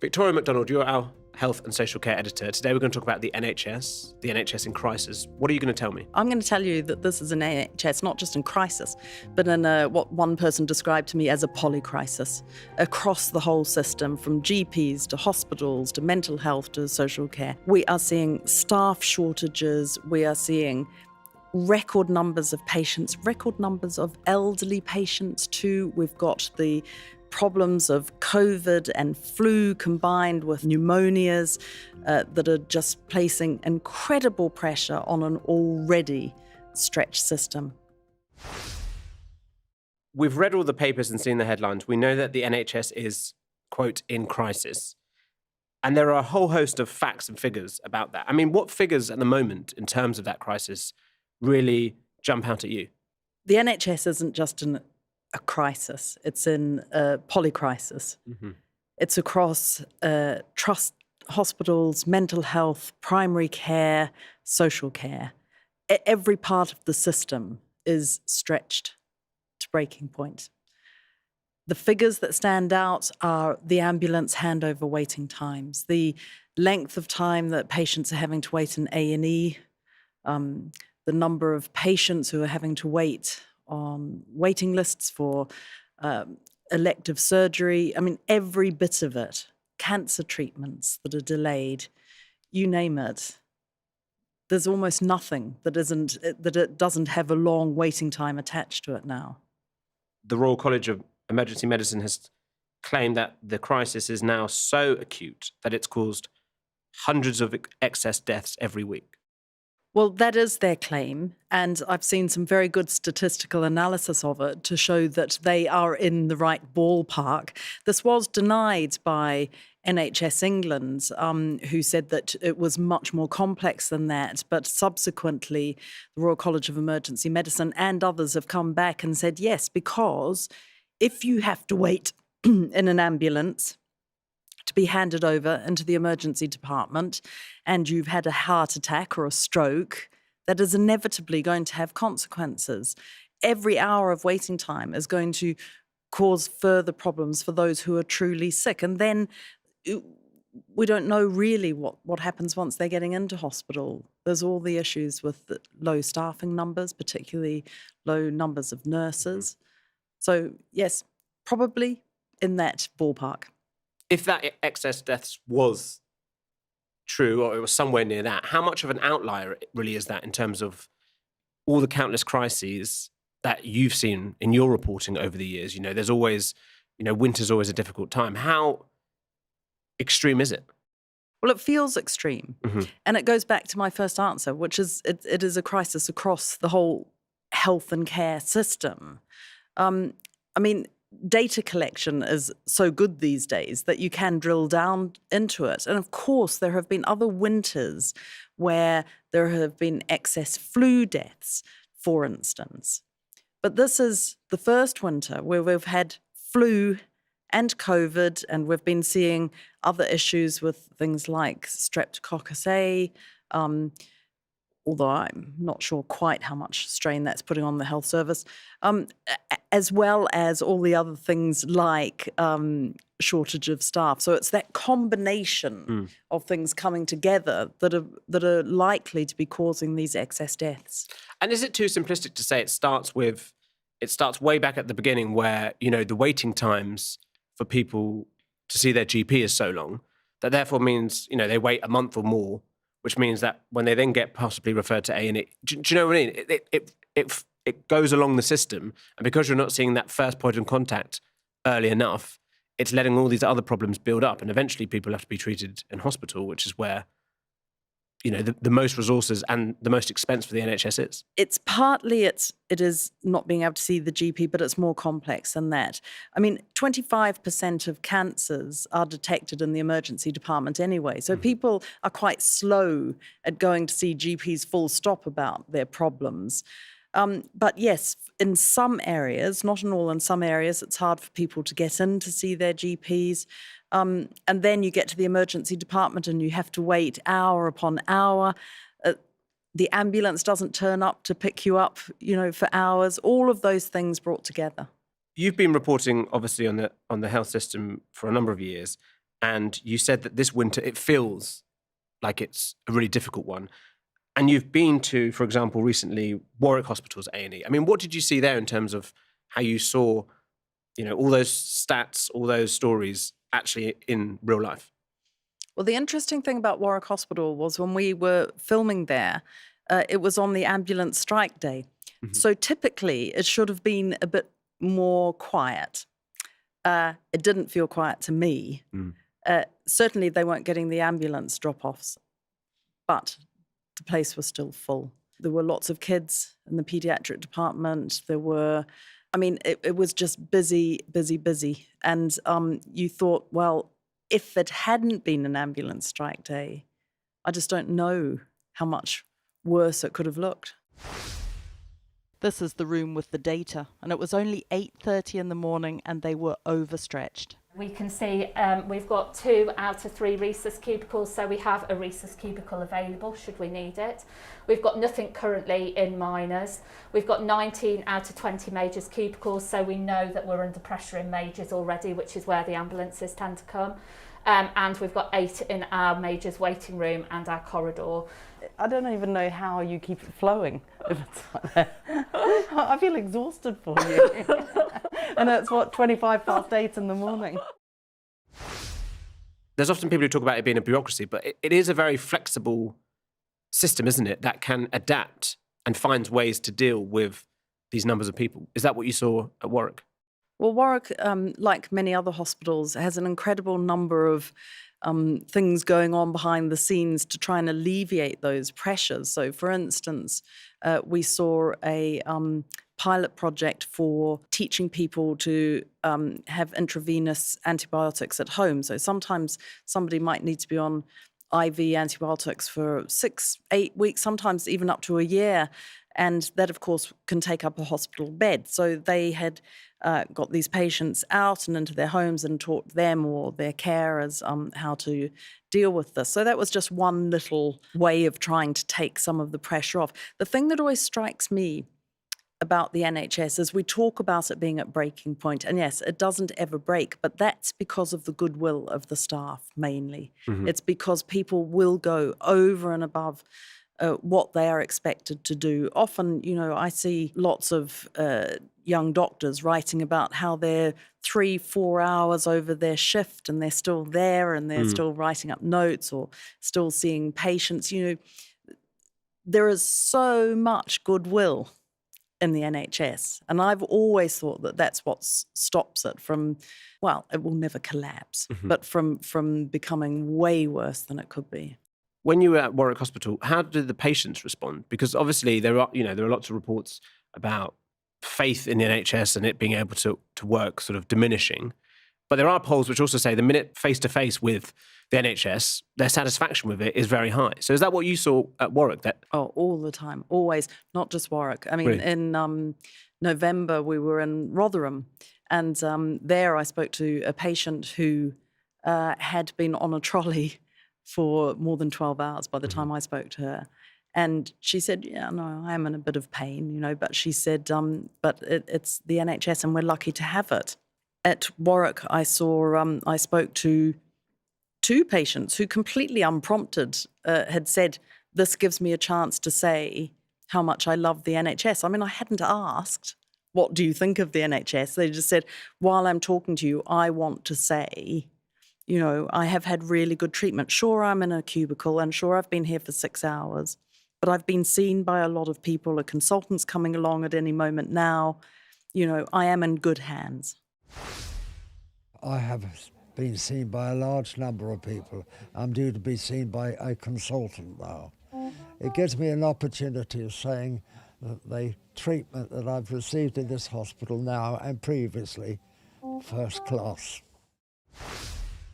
Victoria McDonald, you're our health and social care editor. Today we're going to talk about the NHS in crisis. What are you going to tell me? I'm going to tell you that this is an NHS not just in crisis, but in what one person described to me as a polycrisis across the whole system, from GPs to hospitals to mental health to social care. We are seeing staff shortages. We are seeing record numbers of patients, record numbers of elderly patients too. We've got the problems of COVID and flu combined with pneumonias that are just placing incredible pressure on an already stretched system. We've read all the papers and seen the headlines. We know that the NHS is, quote, in crisis. And there are a whole host of facts and figures about that. I mean, what figures at the moment in terms of that crisis really jump out at you? The NHS isn't just in a crisis, it's in a polycrisis. Mm-hmm. It's across trust hospitals, mental health, primary care, social care. Every part of the system is stretched to breaking point. The figures that stand out are the ambulance handover waiting times, the length of time that patients are having to wait in A&E, the number of patients who are having to wait on waiting lists for elective surgery. I mean, every bit of it, cancer treatments that are delayed, you name it. There's almost nothing that it doesn't have a long waiting time attached to it now. The Royal College of Emergency Medicine has claimed that the crisis is now so acute that it's caused hundreds of excess deaths every week. Well, that is their claim, and I've seen some very good statistical analysis of it to show that they are in the right ballpark. This was denied by NHS England, who said that it was much more complex than that, but subsequently the Royal College of Emergency Medicine and others have come back and said yes, because if you have to wait in an ambulance to be handed over into the emergency department and you've had a heart attack or a stroke, that is inevitably going to have consequences. Every hour of waiting time is going to cause further problems for those who are truly sick. And then we don't know really what happens once they're getting into hospital. There's all the issues with the low staffing numbers, particularly low numbers of nurses. So yes, probably in that ballpark. If that excess deaths was true, or it was somewhere near that, how much of an outlier really is that in terms of all the countless crises that you've seen in your reporting over the years? You know, there's always, winter's always a difficult time. How extreme is it? Well, it feels extreme. Mm-hmm. And it goes back to my first answer, which is it is a crisis across the whole health and care system. Data collection is so good these days that you can drill down into it. And of course, there have been other winters where there have been excess flu deaths, for instance. But this is the first winter where we've had flu and COVID, and we've been seeing other issues with things like Streptococcus A, although I'm not sure quite how much strain that's putting on the health service, as well as all the other things like shortage of staff. So it's that combination of things coming together that are likely to be causing these excess deaths. And is it too simplistic to say it starts way back at the beginning where, the waiting times for people to see their GP is so long that therefore means, they wait a month or more, which means that when they then get possibly referred to A&E, do you know what I mean? It goes along the system, and because you're not seeing that first point of contact early enough, it's letting all these other problems build up, and eventually people have to be treated in hospital, which is where, the most resources and the most expense for the NHS is. It's partly it is not being able to see the GP, but it's more complex than that. 25% of cancers are detected in the emergency department anyway. So people are quite slow at going to see GPs full stop about their problems. But yes, in some areas, not in all, in some areas, it's hard for people to get in to see their GPs. And then you get to the emergency department and you have to wait hour upon hour. The ambulance doesn't turn up to pick you up, for hours. All of those things brought together. You've been reporting, obviously, on the health system for a number of years. and you said that this winter it feels like it's a really difficult one. And you've been to, for example, recently Warwick Hospital's A&E. I mean, what did you see there in terms of how you saw, all those stats, all those stories actually in real life? Well, the interesting thing about Warwick Hospital was when we were filming there, it was on the ambulance strike day. Mhm. So typically it should have been a bit more quiet. It didn't feel quiet to me. Mm. Certainly they weren't getting the ambulance drop-offs, but the place was still full. There were lots of kids in the pediatric department. It was just busy, busy, busy. And you thought, well, if it hadn't been an ambulance strike day, I just don't know how much worse it could have looked. This is the room with the data, and it was only 8:30 in the morning and they were overstretched. We can see we've got 2 out of 3 resus cubicles, so we have a resus cubicle available should we need it. We've got nothing currently in minors. We've got 19 out of 20 majors cubicles, so we know that we're under pressure in majors already, which is where the ambulances tend to come. And we've got 8 in our majors waiting room and our corridor. I don't even know how you keep it flowing if it's like that. I feel exhausted for you. And it's 25 past 8 in the morning. There's often people who talk about it being a bureaucracy, but it is a very flexible system, isn't it, that can adapt and finds ways to deal with these numbers of people. Is that what you saw at Warwick? Well, Warwick, like many other hospitals, has an incredible number of things going on behind the scenes to try and alleviate those pressures. So, for instance, we saw a pilot project for teaching people to have intravenous antibiotics at home. So sometimes somebody might need to be on IV antibiotics for 6-8 weeks, sometimes even up to a year. And that, of course, can take up a hospital bed. So they had got these patients out and into their homes and taught them or their carers how to deal with this. So that was just one little way of trying to take some of the pressure off. The thing that always strikes me about the NHS is we talk about it being at breaking point. And yes, it doesn't ever break, but that's because of the goodwill of the staff mainly. Mm-hmm. It's because people will go over and above what they are expected to do. Often, I see lots of young doctors writing about how they're 3-4 hours over their shift and they're still there and they're still writing up notes or still seeing patients. There is so much goodwill in the NHS. And I've always thought that that's what stops it from, well, it will never collapse, but from becoming way worse than it could be. When you were at Warwick Hospital, how did the patients respond? Because obviously there are lots of reports about faith in the NHS and it being able to work sort of diminishing. But there are polls which also say the minute face-to-face with the NHS, their satisfaction with it is very high. So is that what you saw at Warwick? Oh, all the time, always, not just Warwick. I mean, really? In November, we were in Rotherham, and there I spoke to a patient who had been on a trolley for more than 12 hours by the time I spoke to her. And she said, yeah, no, I am in a bit of pain, but she said, but it's the NHS and we're lucky to have it. At Warwick, I spoke to 2 patients who completely unprompted had said, this gives me a chance to say how much I love the NHS. I mean, I hadn't asked, what do you think of the NHS? They just said, while I'm talking to you, I want to say, I have had really good treatment. Sure, I'm in a cubicle and sure, I've been here for 6 hours, but I've been seen by a lot of people, a consultant's coming along at any moment now. I am in good hands. I have been seen by a large number of people. I'm due to be seen by a consultant now. It gives me an opportunity of saying that the treatment that I've received in this hospital now and previously, first class.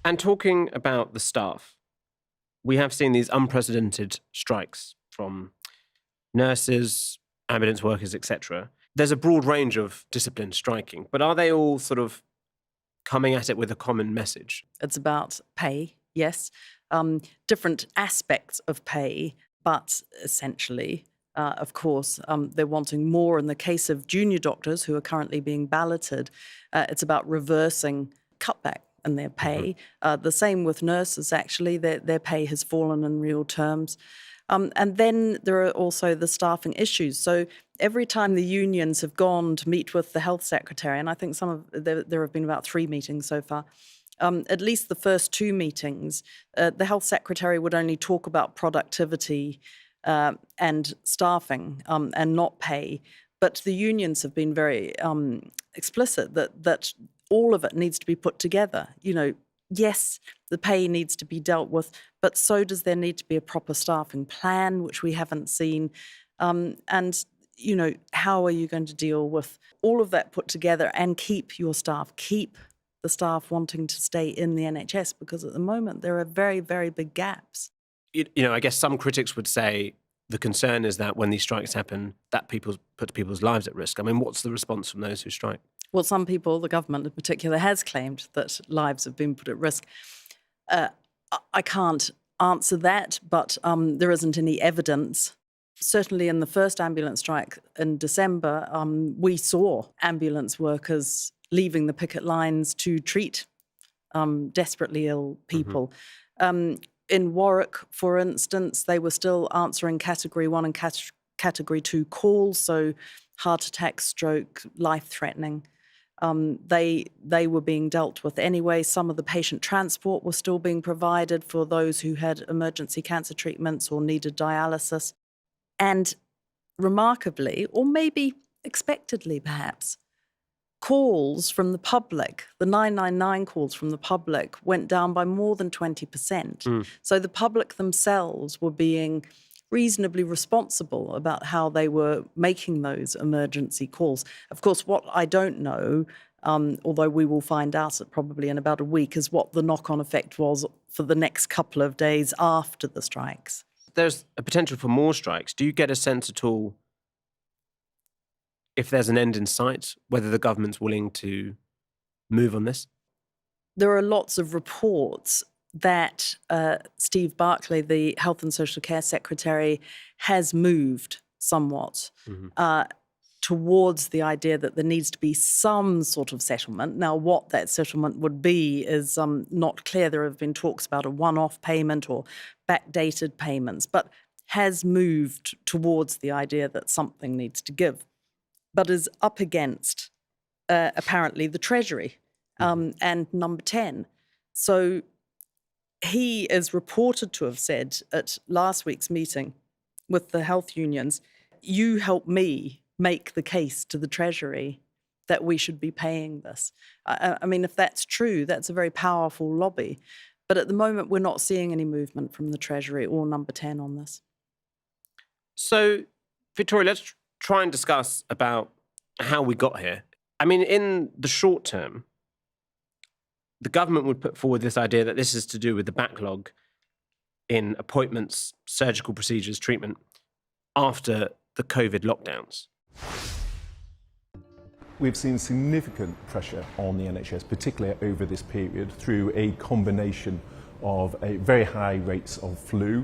And talking about the staff, we have seen these unprecedented strikes from nurses, ambulance workers, etc. There's a broad range of disciplines striking, but are they all sort of coming at it with a common message? It's about pay, yes, different aspects of pay, but essentially, of course, they're wanting more. In the case of junior doctors who are currently being balloted, it's about reversing cutback in their pay. The same with nurses, actually. Their pay has fallen in real terms. And then there are also the staffing issues. So every time the unions have gone to meet with the health secretary, and I think there have been about 3 meetings so far, at least the first 2 meetings, the health secretary would only talk about productivity and staffing and not pay. But the unions have been very explicit that all of it needs to be put together. Yes, the pay needs to be dealt with, but so does there need to be a proper staffing plan, which we haven't seen. And, how are you going to deal with all of that put together and keep your staff, keep the staff wanting to stay in the NHS? Because at the moment, there are very, very big gaps. I guess some critics would say the concern is that when these strikes happen, that puts people's lives at risk. I mean, what's the response from those who strike? Well, some people, the government in particular, has claimed that lives have been put at risk. I can't answer that, but there isn't any evidence. Certainly in the first ambulance strike in December, we saw ambulance workers leaving the picket lines to treat desperately ill people. In Warwick, for instance, they were still answering Category 1 and Category 2 calls, so heart attack, stroke, life-threatening. They were being dealt with anyway. Some of the patient transport was still being provided for those who had emergency cancer treatments or needed dialysis. And remarkably, or maybe expectedly perhaps, calls from the public, the 999 calls from the public, went down by more than 20%. So the public themselves were being reasonably responsible about how they were making those emergency calls. Of course, what I don't know, although we will find out probably in about a week, is what the knock-on effect was for the next couple of days after the strikes. There's a potential for more strikes. Do you get a sense at all if there's an end in sight, whether the government's willing to move on this? There are lots of reports that Steve Barclay, the Health and Social Care Secretary, has moved somewhat towards the idea that there needs to be some sort of settlement. Now, what that settlement would be is not clear. There have been talks about a one-off payment or backdated payments, but has moved towards the idea that something needs to give, but is up against, apparently, the Treasury and Number 10. So he is reported to have said at last week's meeting with the health unions, you help me make the case to the Treasury that we should be paying this. I mean, if that's true, that's a very powerful lobby. But at the moment, we're not seeing any movement from the Treasury or Number 10 on this. So, Victoria, let's try and discuss about how we got here. I mean, in the short term, the government would put forward this idea that this is to do with the backlog in appointments, surgical procedures, treatment after the COVID lockdowns. We've seen significant pressure on the NHS, particularly over this period, through a combination of very high rates of flu,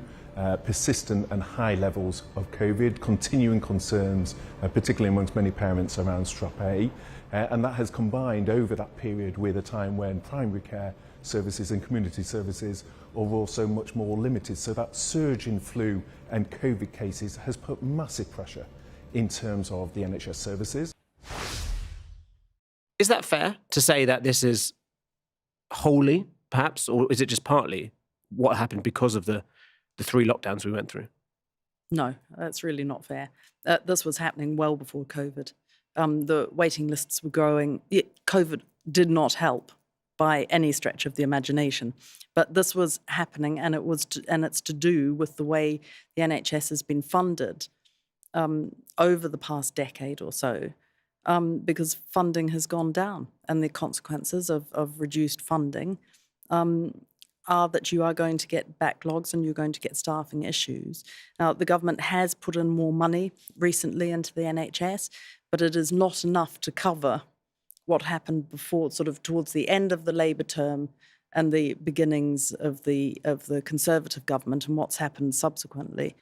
persistent and high levels of COVID, continuing concerns, particularly amongst many parents around strep A, and that has combined over that period with a time when primary care services and community services are also much more limited. So that surge in flu and COVID cases has put massive pressure in terms of the NHS services. Is that fair to say that this is wholly, perhaps, or is it just partly what happened because of the 3 lockdowns we went through? No, that's really not fair. This was happening well before COVID. The waiting lists were growing. COVID did not help by any stretch of the imagination, but this was happening, and it's to do with the way the NHS has been funded over the past decade or so, because funding has gone down, and the consequences of reduced funding are that you are going to get backlogs and you're going to get staffing issues. Now, the government has put in more money recently into the NHS, but it is not enough to cover what happened before, sort of towards the end of the Labour term and the beginnings of the Conservative government and what's happened subsequently.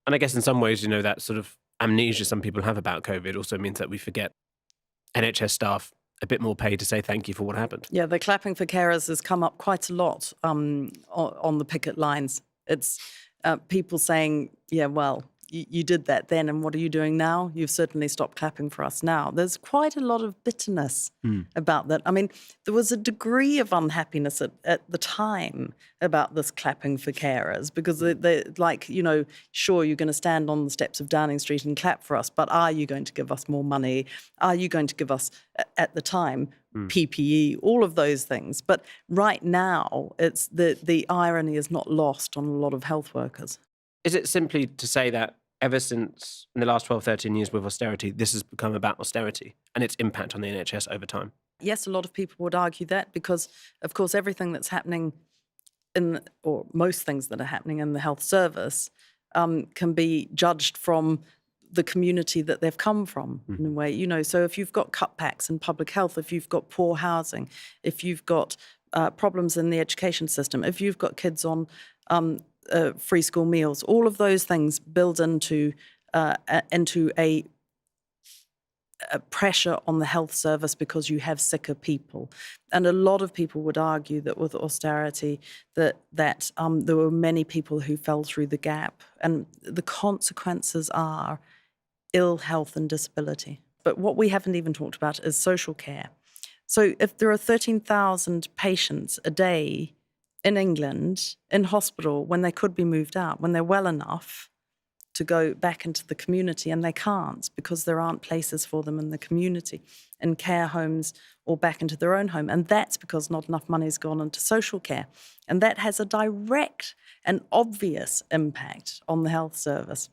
And I guess in some ways, that sort of amnesia some people have about COVID also means that we forget NHS staff a bit more pay to say thank you for what happened. Yeah, the clapping for carers has come up quite a lot on the picket lines. It's people saying, yeah, well, you did that then, and what are you doing now? You've certainly stopped clapping for us now. There's quite a lot of bitterness about that. I mean, there was a degree of unhappiness at the time about this clapping for carers, because they're like, you know, sure, you're going to stand on the steps of Downing Street and clap for us, but are you going to give us more money? Are you going to give us, at the time, PPE, all of those things? But right now, it's the irony is not lost on a lot of health workers. Is it simply to say that ever since in the last 12, 13 years with austerity, this has become about austerity and its impact on the NHS over time? Yes, a lot of people would argue that because, of course, everything that's happening or most things that are happening in the health service can be judged from the community that they've come from, in a way. You know, so if you've got cutbacks in public health, if you've got poor housing, if you've got problems in the education system, if you've got kids on free school meals, all of those things build into a pressure on the health service because you have sicker people. And a lot of people would argue that with austerity that there were many people who fell through the gap, and the consequences are ill health and disability. But what we haven't even talked about is social care. So if there are 13,000 patients a day in England, in hospital, when they could be moved out, when they're well enough to go back into the community, and they can't because there aren't places for them in the community, in care homes or back into their own home. And that's because not enough money's gone into social care. And that has a direct and obvious impact on the health service,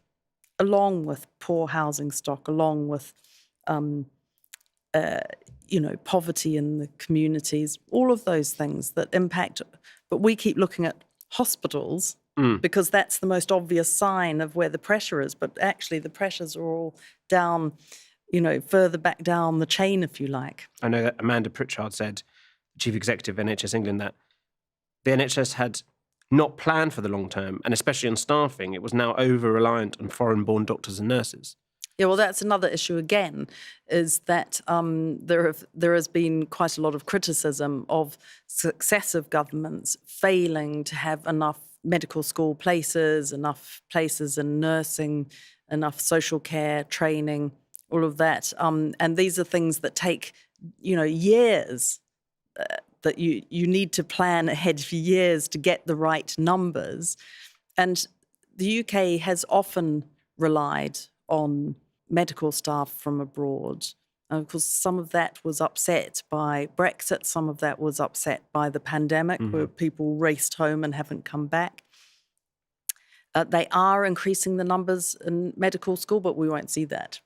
along with poor housing stock, along with poverty in the communities, all of those things that impact. But we keep looking at hospitals because that's the most obvious sign of where the pressure is. But actually the pressures are all down, further back down the chain, if you like. I know that Amanda Pritchard said, Chief Executive of NHS England, that the NHS had not planned for the long term, and especially on staffing, it was now over-reliant on foreign-born doctors and nurses. Yeah, well, that's another issue again, is that there has been quite a lot of criticism of successive governments failing to have enough medical school places, enough places in nursing, enough social care, training, all of that. And these are things that take, years, that you need to plan ahead for years to get the right numbers. And the UK has often relied on medical staff from abroad. And of course, some of that was upset by Brexit, some of that was upset by the pandemic, where people raced home and haven't come back. They are increasing the numbers in medical school, but we won't see that,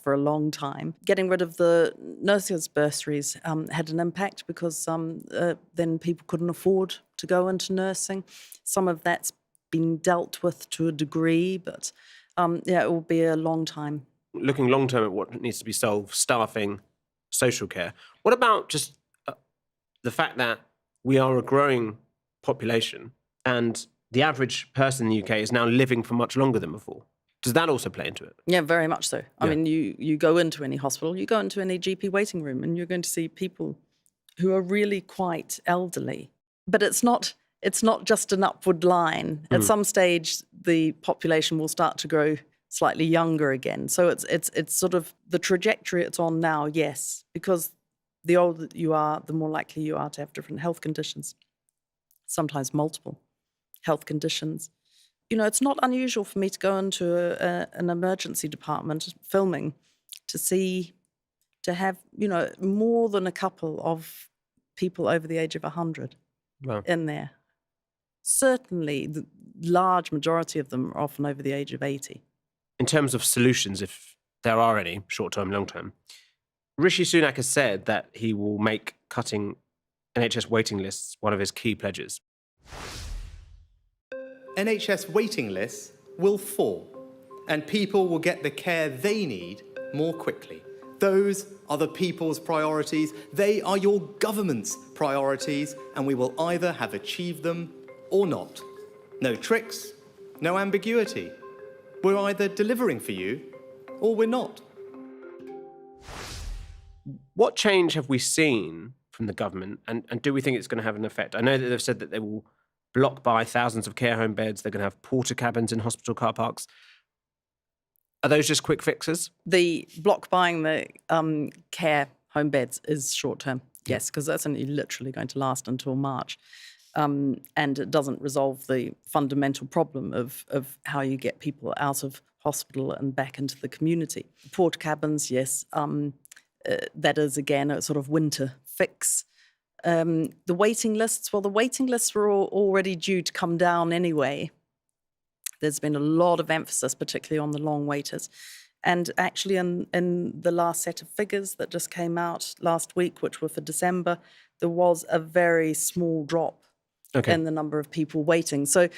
for a long time. Getting rid of the nurses' bursaries had an impact because then people couldn't afford to go into nursing. Some of that's been dealt with to a degree, but it will be a long time. Looking long term at what needs to be solved, staffing, social care. What about just the fact that we are a growing population and the average person in the UK is now living for much longer than before? Does that also play into it? Yeah, very much so. I mean, you go into any hospital, you go into any GP waiting room, and you're going to see people who are really quite elderly. But it's not just an upward line. At some stage, the population will start to grow slightly younger again. So it's sort of the trajectory it's on now, yes, because the older you are, the more likely you are to have different health conditions, sometimes multiple health conditions. It's not unusual for me to go into an emergency department filming to have, more than a couple of people over the age of 100 in there. Certainly, the large majority of them are often over the age of 80. In terms of solutions, if there are any, short-term, long-term, Rishi Sunak has said that he will make cutting NHS waiting lists one of his key pledges. NHS waiting lists will fall, and people will get the care they need more quickly. Those are the people's priorities. They are your government's priorities, and we will either have achieved them or not. No tricks, no ambiguity. We're either delivering for you or we're not. What change have we seen from the government, and do we think it's going to have an effect? I know that they've said that they will block buy thousands of care home beds. They're going to have porta cabins in hospital car parks. Are those just quick fixes? The block buying the care home beds is short term, yes, because that's only literally going to last until March. And it doesn't resolve the fundamental problem of how you get people out of hospital and back into the community. Porta cabins, yes, that is, again, a sort of winter fix. The waiting lists, well, the waiting lists were already due to come down anyway. There's been a lot of emphasis, particularly on the long waiters. And actually in the last set of figures that just came out last week, which were for December, there was a very small drop in the number of people waiting. So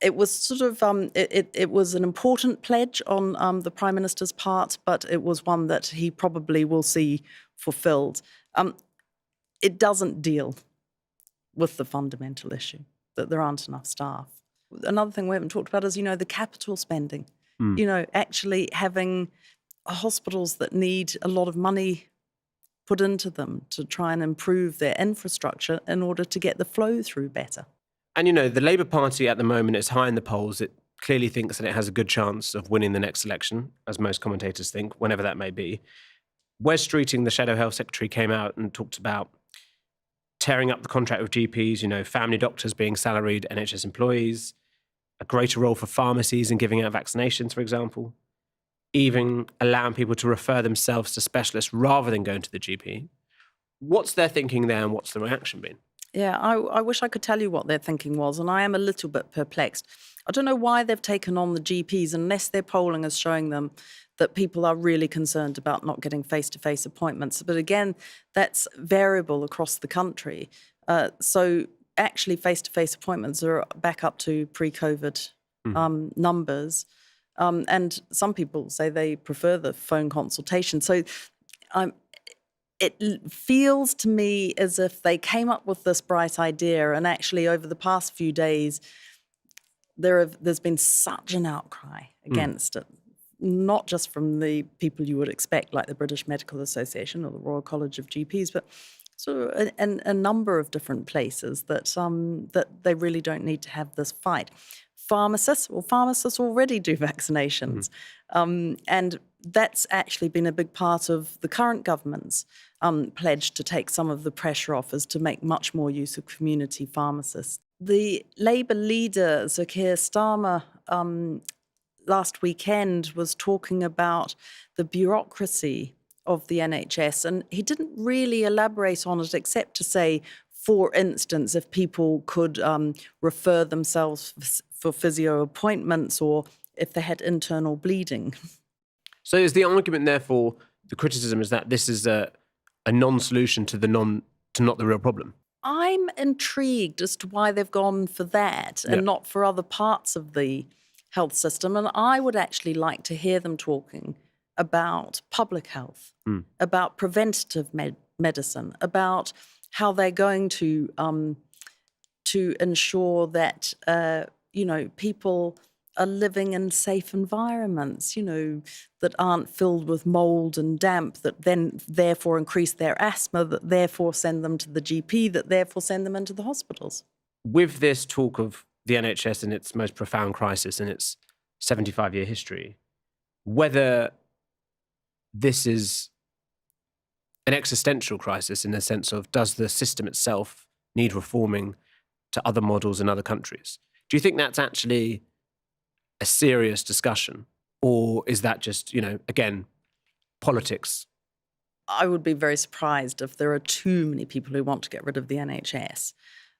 it was sort of, it was an important pledge on the Prime Minister's part, but it was one that he probably will see fulfilled. It doesn't deal with the fundamental issue, that there aren't enough staff. Another thing we haven't talked about is, the capital spending. Actually having hospitals that need a lot of money put into them to try and improve their infrastructure in order to get the flow through better. And, the Labour Party at the moment is high in the polls. It clearly thinks that it has a good chance of winning the next election, as most commentators think, whenever that may be. Wes Streeting, the Shadow Health Secretary, came out and talked about tearing up the contract with GPs, family doctors being salaried NHS employees, a greater role for pharmacies in giving out vaccinations, for example, even allowing people to refer themselves to specialists rather than going to the GP. What's their thinking there, and what's the reaction been? Yeah, I wish I could tell you what their thinking was, and I am a little bit perplexed. I don't know why they've taken on the GPs unless their polling is showing them that people are really concerned about not getting face-to-face appointments. But again, that's variable across the country. So actually, face-to-face appointments are back up to pre-COVID numbers. And some people say they prefer the phone consultation. So it feels to me as if they came up with this bright idea, and actually over the past few days, there's been such an outcry against it, not just from the people you would expect, like the British Medical Association or the Royal College of GPs, but sort of a number of different places that they really don't need to have this fight. Pharmacists already do vaccinations. And that's actually been a big part of the current government's pledge to take some of the pressure off, is to make much more use of community pharmacists. The Labour leader, Sir Keir Starmer, last weekend was talking about the bureaucracy of the NHS, and he didn't really elaborate on it except to say, for instance, if people could refer themselves for physio appointments or if they had internal bleeding. So is the argument, therefore, the criticism is that this is a non-solution to not the real problem? I'm intrigued as to why they've gone for that and not for other parts of the health system. And I would actually like to hear them talking about public health, about preventative medicine, about how they're going to ensure that people are living in safe environments, that aren't filled with mold and damp, that then therefore increase their asthma, that therefore send them to the GP, that therefore send them into the hospitals. With this talk of the NHS in its most profound crisis in its 75-year history, whether this is an existential crisis in the sense of, does the system itself need reforming to other models in other countries? Do you think that's actually a serious discussion? Or is that just, again, politics? I would be very surprised if there are too many people who want to get rid of the NHS.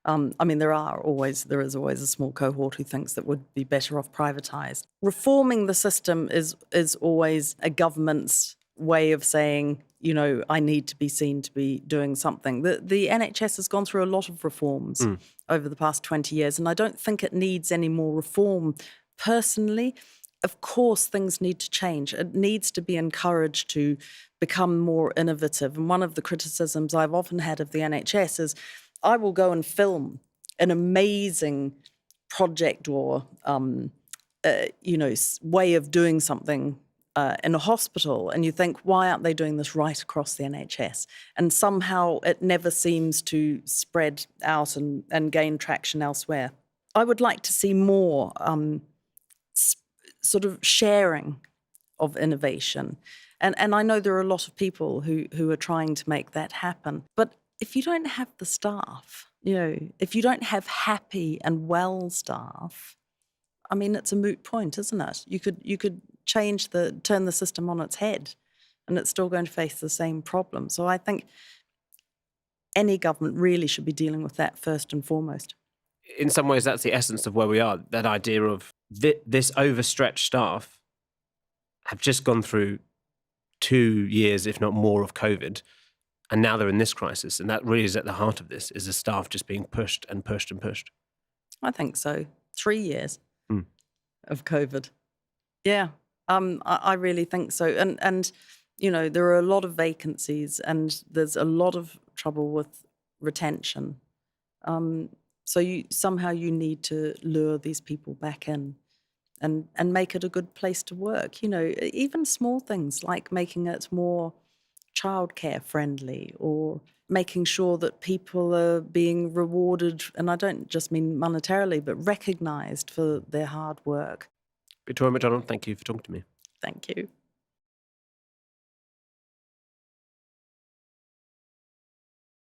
There is always a small cohort who thinks that would be better off privatised. Reforming the system is always a government's way of saying, I need to be seen to be doing something. The NHS has gone through a lot of reforms over the past 20 years, and I don't think it needs any more reform personally. Of course, things need to change. It needs to be encouraged to become more innovative. And one of the criticisms I've often had of the NHS is I will go and film an amazing project or, way of doing something in a hospital, and you think, why aren't they doing this right across the NHS? And somehow it never seems to spread out and gain traction elsewhere. I would like to see more sort of sharing of innovation. And I know there are a lot of people who are trying to make that happen. But if you don't have the staff, if you don't have happy and well staff, I mean, it's a moot point, isn't it? You could turn the system on its head, and it's still going to face the same problem. So I think any government really should be dealing with that first and foremost. In some ways, that's the essence of where we are. That idea of this overstretched staff have just gone through 2 years, if not more, of COVID, and now they're in this crisis. And that really is at the heart of this, is the staff just being pushed and pushed and pushed. I think so. 3 years of COVID. Yeah, I really think so. And there are a lot of vacancies, and there's a lot of trouble with retention. So you need to lure these people back in and make it a good place to work. Even small things like making it more childcare friendly, or making sure that people are being rewarded, and I don't just mean monetarily, but recognised for their hard work. Victoria McDonald, thank you for talking to me. Thank you.